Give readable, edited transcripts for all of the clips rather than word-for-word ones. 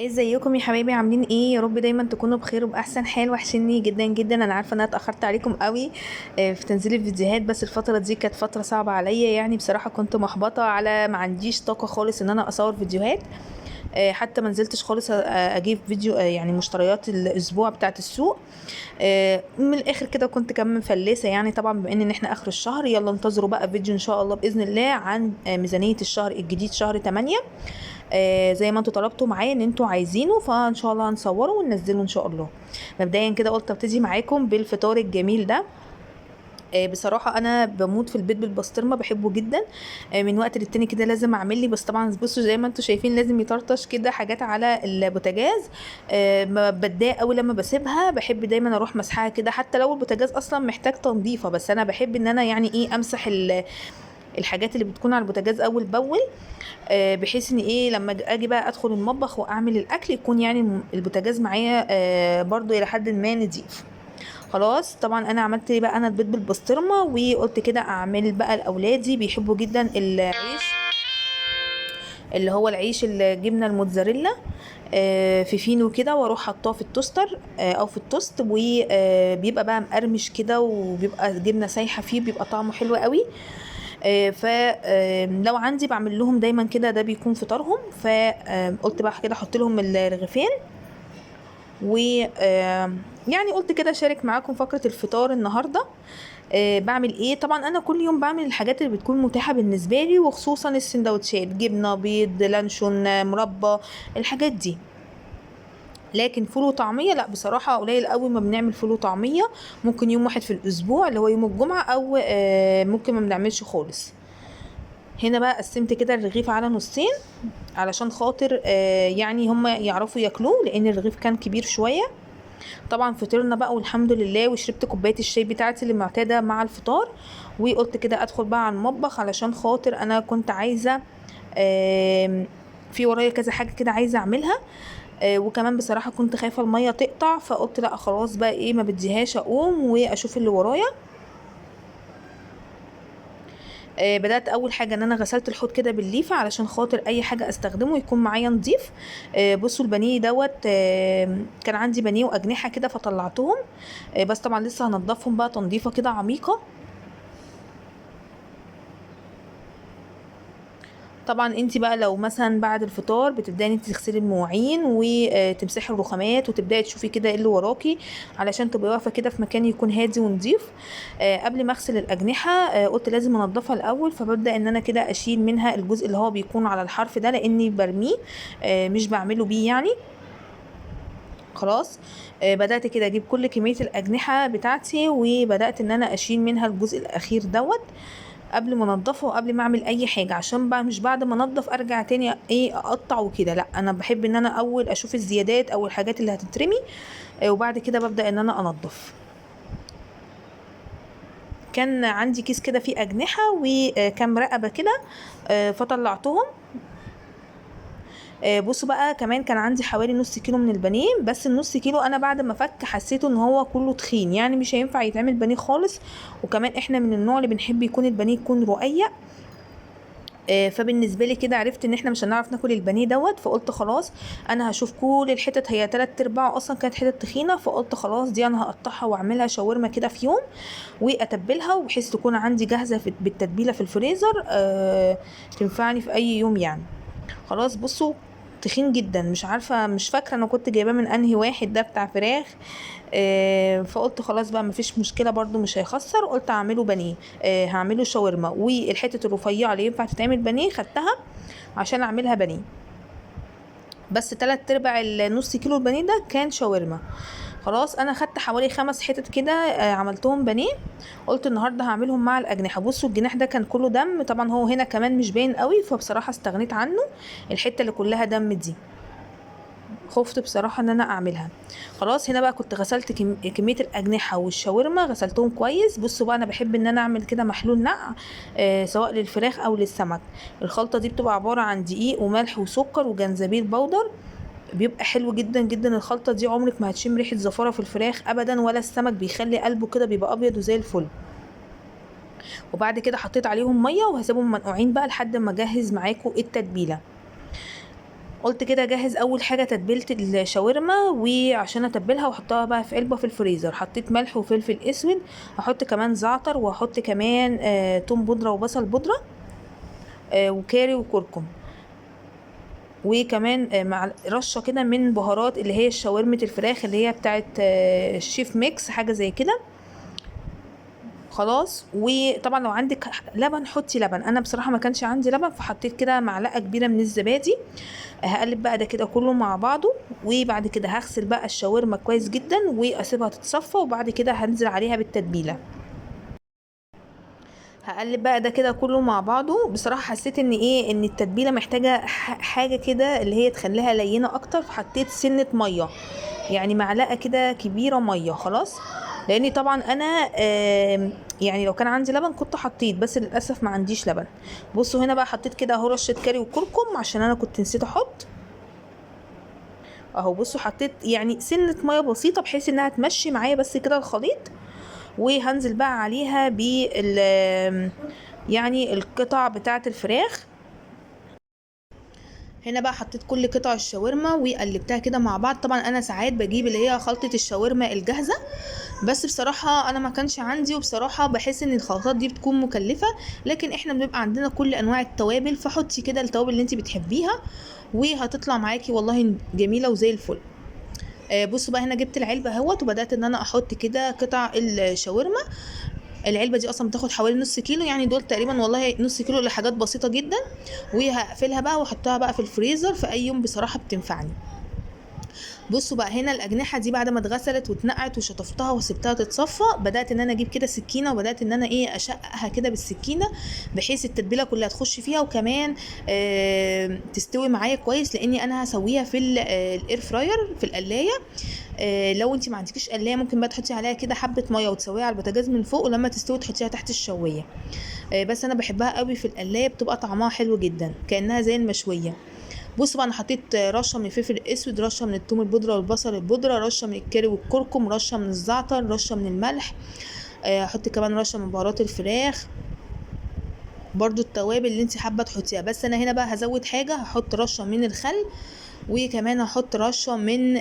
ازيكم يا حبايبي؟ عاملين ايه؟ يا رب دايما تكونوا بخير وباحسن حال. وحشني جدا جدا. انا عارفه ان انا اتاخرت عليكم قوي في تنزيل الفيديوهات، بس الفتره دي كانت فتره صعبه عليا، يعني بصراحه كنت محبطه، على ما عنديش طاقه خالص ان انا اصور فيديوهات. حتى ما نزلتش خالص اجيب فيديو، يعني مشتريات الاسبوع بتاعت السوق. من الاخر كده كنت كمان مفلسه، يعني طبعا بما ان احنا اخر الشهر، يلا انتظروا بقى فيديو ان شاء الله باذن الله عن ميزانيه الشهر الجديد شهر 8. زي ما انتوا طلبتوا معايا ان انتوا عايزينه، فان شاء الله هنصوره وننزله ان شاء الله. مبدئيا كده قلت ابتدي معاكم بالفطار الجميل ده. بصراحة أنا بموت في البيض بالبسطرمة، بحبه جدا. من وقت للتاني كده لازم أعمل لي، بس طبعا بصوا زي ما انتوا شايفين لازم يطرطش كده حاجات على البوتاجاز. بتضايق أوي لما بسيبها، بحب دايما أروح مسحها كده، حتى لو البوتاجاز أصلا محتاج تنظيفة، بس أنا بحب إن أنا يعني إيه أمسح الحاجات اللي بتكون على البوتاجاز أول بأول. بحيث ان ايه لما اجي بقى ادخل المطبخ واعمل الاكل يكون يعني البوتاجاز معايا برضو الى حد ما نضيف. خلاص طبعا انا عملت بقى انا البيض بالبسطرمه، وقلت كده اعمل بقى لاولادي بيحبوا جدا العيش، اللي هو العيش الجبنه الموتزاريلا في فينو كده، واروح حطاه في التوستر او في التوست، وبيبقى بقى مقرمش كده، وبيبقى جبنه سايحه فيه، بيبقى طعمه حلو قوي. فلو عندي بعمل لهم دايما كده، ده بيكون فطارهم. فقلت بقى كده احط لهم الرغيفين، و يعني قلت كده اشارك معاكم فقرة الفطار النهارده. بعمل ايه؟ طبعا انا كل يوم بعمل الحاجات اللي بتكون متاحة بالنسبة لي، وخصوصا السندوتشات، جبنة، بيض، لانشون، مربى، الحاجات دي. لكن فول وطعمية لا، بصراحة قليل قوي ما بنعمل فول وطعمية. ممكن يوم واحد في الاسبوع اللي هو يوم الجمعة، او ممكن ما بنعملش خالص. هنا بقى قسمت كده الرغيف على نصين، علشان خاطر يعني هم يعرفوا ياكلوه، لان الرغيف كان كبير شويه. طبعا فطرنا بقى والحمد لله، وشربت كوبايه الشاي بتاعتي اللي معتاده مع الفطار. وقلت كده ادخل بقى على المطبخ، علشان خاطر انا كنت عايزه في ورايا كذا حاجه كده عايزه اعملها. وكمان بصراحه كنت خايفه الميه تقطع، فقلت لا خلاص بقى ايه، ما بديهاش، اقوم واشوف اللي ورايا. بدأت أول حاجة إن أنا غسلت الحوض كده بالليفة، علشان خاطر أي حاجة أستخدمه يكون معايا نضيف. بصوا البانيه دوت، كان عندي بانيه وأجنحة كده فطلعتهم. بس طبعا لسه هنضفهم بقى تنظيفة كده عميقة. طبعا انت بقى لو مثلا بعد الفطار بتبداي انت تغسلي المواعين وتمسحي الرخامات، وتبداي تشوفي كده ايه اللي وراكي، علشان تبقي واقفه كده في مكان يكون هادي ونظيف. قبل ما اغسل الاجنحه قلت لازم انضفها الاول، فببدا ان انا كده اشيل منها الجزء اللي هو بيكون على الحرف ده، لاني برميه مش بعمله بيه يعني. خلاص. بدأت كده اجيب كل كمية الأجنحة بتاعتي، وبدأت ان انا اشيل منها الجزء الأخير دوت قبل ما انضفه، وقبل ما اعمل اي حاجة، عشان بقى مش بعد ما انضف ارجع تاني ايه اقطع وكده. لا، انا بحب ان انا اول اشوف الزيادات او الحاجات اللي هتترمي، وبعد كده ببدأ ان انا انضف. كان عندي كيس كده فيه أجنحة وكام رقبة كده، فطلعتهم. بصوا بقى، كمان كان عندي حوالي نص كيلو من البانيه، بس النص كيلو انا بعد ما فك حسيته ان هو كله تخين، يعني مش هينفع يتعمل بانيه خالص. وكمان احنا من النوع اللي بنحب يكون البانيه يكون رقيق. فبالنسبه لي كده عرفت ان احنا مش هنعرف ناكل البانيه دوت، فقلت خلاص انا هشوف كل الحتت، هي 3/4 اصلا كانت حتت تخينه، فقلت خلاص دي انا هقطعها واعملها شاورما كده في يوم، واتبلها، وبحيث تكون عندي جاهزه بالتتبيله في الفريزر، تنفعني في اي يوم يعني. خلاص بصوا، تخين جدا، مش عارفه، مش فاكره انا كنت جايباه من انهي واحد ده بتاع فراخ. فقلت خلاص بقى مفيش مشكله، برضو مش هيخسر، قلت اعمله بانيه. هعمله شاورما، والحته الرفيعه اللي ينفع تتعمل بانيه خدتها عشان اعملها بانيه. بس 3/4 النص كيلو البانيه ده كان شاورما. خلاص انا خدت حوالي 5 حتت كده، عملتهم بانيه. قلت النهارده هعملهم مع الاجنحه. بصوا الجناح ده كان كله دم، طبعا هو هنا كمان مش باين قوي، فبصراحه استغنيت عنه. الحته اللي كلها دم دي خفت بصراحة ان انا اعملها. خلاص هنا بقى كنت غسلت كمية الاجنحة والشاورما، غسلتهم كويس. بصوا بقى، انا بحب ان انا اعمل كده محلول نقع، سواء للفراخ او للسمك. الخلطة دي بتبقى عبارة عن دقيق وملح وسكر وجنزبيل بودر. بيبقى حلو جدا جدا الخلطة دي، عمرك ما هتشم ريحة زفارة في الفراخ ابدا، ولا السمك، بيخلي قلبه كده بيبقى ابيض وزي الفل. وبعد كده حطيت عليهم مية، وهسيبهم منقوعين بقى لحد ما اجهز معاكم التتبيلة. قلت كده اجهز اول حاجه تتبيله الشاورما، وعشان اتبلها واحطها بقى في علبه في الفريزر، حطيت ملح وفلفل اسود، هحط كمان زعتر، وهحط كمان توم بودره وبصل بودره، وكاري وكركم، وكمان مع رشه كده من بهارات اللي هي شاورمه الفراخ اللي هي بتاعت شيف ميكس، حاجه زي كده. خلاص. وطبعا لو عندك لبن حطي لبن، انا بصراحه ما كانش عندي لبن فحطيت كده معلقه كبيره من الزبادي. هقلب بقى ده كده كله مع بعضه، وبعد كده هغسل بقى الشاورما كويس جدا واسيبها تتصفى، وبعد كده هنزل عليها بالتتبيله. هقلب بقى ده كده كله مع بعضه. بصراحه حسيت ان ايه، ان التتبيله محتاجه حاجه كده اللي هي تخليها لينه اكتر، فحطيت سنه ميه، يعني معلقه كده كبيره ميه. خلاص. لاني طبعا انا يعني لو كان عندي لبن كنت حطيت، بس للاسف ما عنديش لبن. بصوا هنا بقى حطيت كده اهو رشه كاري وكركم عشان انا كنت نسيت احط اهو. بصوا حطيت يعني سنه ميه بسيطه بحيث انها تمشي معايا بس كده الخليط. وهنزل بقى عليها بال يعني القطع بتاعه الفراخ. هنا بقى حطيت كل قطع الشاورما وقلبتها كده مع بعض. طبعا انا ساعات بجيب اللي هي خلطة الشاورما الجاهزة، بس بصراحة انا ما كانش عندي، وبصراحة بحس ان الخلطات دي بتكون مكلفة. لكن احنا بنبقى عندنا كل انواع التوابل، فحطي كده التوابل اللي انت بتحبيها وهتطلع معاكي والله جميلة وزي الفل. بصوا بقى هنا جبت العلبة اهوت، وبدأت ان انا احط كده قطع الشاورما. العلبه دي اصلا بتاخد حوالي نص كيلو، يعني دول تقريبا والله نص كيلو لحاجات بسيطه جدا. وهقفلها بقى واحطها بقى في الفريزر في اي يوم، بصراحه بتنفعني. بصوا بقى هنا الاجنحه دي بعد ما اتغسلت واتنقعت وشطفتها وسبتها تتصفى، بدات ان انا اجيب كده سكينه، وبدات ان انا ايه اشقها كده بالسكينه بحيث التتبيله كلها تخش فيها، وكمان تستوي معايا كويس، لاني انا هسويها في الاير فراير في القلايه. لو انت ما عندكيش قلايه ممكن بقى تحطي عليها كده حبه ميه وتسويها على البوتاجاز من فوق، ولما تستوي تحطيها تحت الشوايه. بس انا بحبها قوي في القلايه، بتبقى طعمها حلو جدا كانها زي المشويه. بص بقى انا حطيت رشه من الفلفل الاسود، رشه من الثوم البودره والبصل البودره، رشه من الكاري والكركم، رشه من الزعتر، رشه من الملح. احط كمان رشه من بهارات الفراخ، برضو التوابل اللي انت حابه تحطيها. بس انا هنا بقى هزود حاجه، هحط رشه من الخل، وكمان هحط رشه من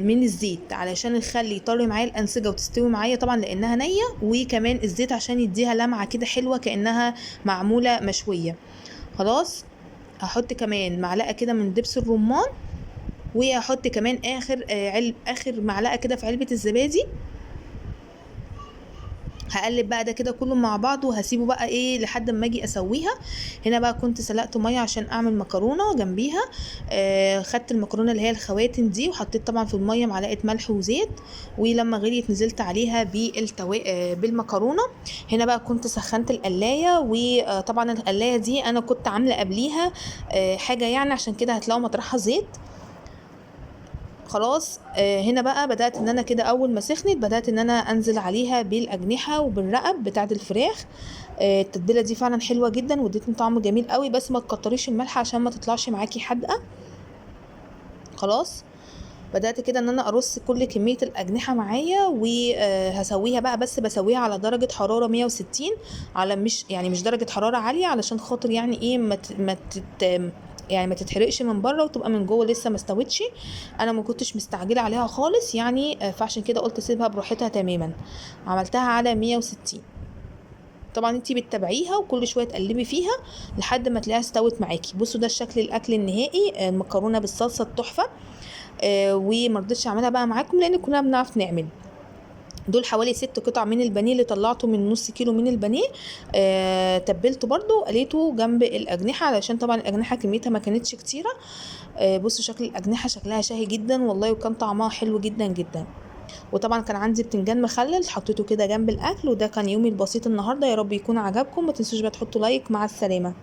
من الزيت علشان الخل يطري معايا الانسجه وتستوي معايا طبعا لانها نيه، وكمان الزيت عشان يديها لمعه كده حلوه كانها معموله مشويه. خلاص. هحط كمان معلقه كده من دبس الرمان، وهحط كمان اخر معلقه كده في علبه الزبادي. هقلب بقى ده كده كله مع بعض، وهسيبه بقى ايه لحد ما اجي اسويها. هنا بقى كنت سلقت ميه عشان اعمل مكرونه جنبيها. خدت المكرونه اللي هي الخواتم دي، وحطيت طبعا في الميه معلقه ملح وزيت، ولما غليت نزلت عليها بالمكرونه. هنا بقى كنت سخنت القلايه، وطبعا القلايه دي انا كنت عامله قبليها حاجه يعني، عشان كده هتلاقوا مطرحها زيت. خلاص. هنا بقى بدأت ان انا كده اول ما سخنت بدأت ان انا انزل عليها بالاجنحة وبالرقب بتاعة الفراخ. التتبيلة دي فعلا حلوة جدا وادتني طعم جميل قوي، بس ما تكتريش الملح عشان ما تطلعش معاكي حادقة. خلاص. بدأت كده ان انا ارص كل كمية الاجنحة معايا، وهسويها بقى، بس بسويها على درجة حرارة 160، على مش درجة حرارة عالية، علشان خاطر يعني ايه يعني ما تتحرقش من بره وتبقى من جوه لسه ما استوتش. انا ما كنتش مستعجله عليها خالص يعني، فعشان كده قلت اسيبها براحتها تماما. عملتها على 160. طبعا انتي بتتابعيها وكل شويه تقلبي فيها لحد ما تلاقيها استوت معاكي. بصوا ده الشكل الاكل النهائي، المكرونه بالصلصه التحفه. ومرضتش اعملها بقى معاكم لان كلنا بنعرف نعمل. دول حوالي 6 قطع من البانيه اللي طلعته من نص كيلو من البانيه. تبلته برضو قليته جنب الاجنحه، علشان طبعا الاجنحه كميتها ما كانتش كتيره. بصوا شكل الاجنحه شكلها شهي جدا والله، وكان طعمها حلو جدا جدا. وطبعا كان عندي بتنجان مخلل حطيته كده جنب الاكل. وده كان يومي البسيط النهارده، يا رب يكون عجبكم. ما تنسوش بقى تحطوا لايك. مع السلامه.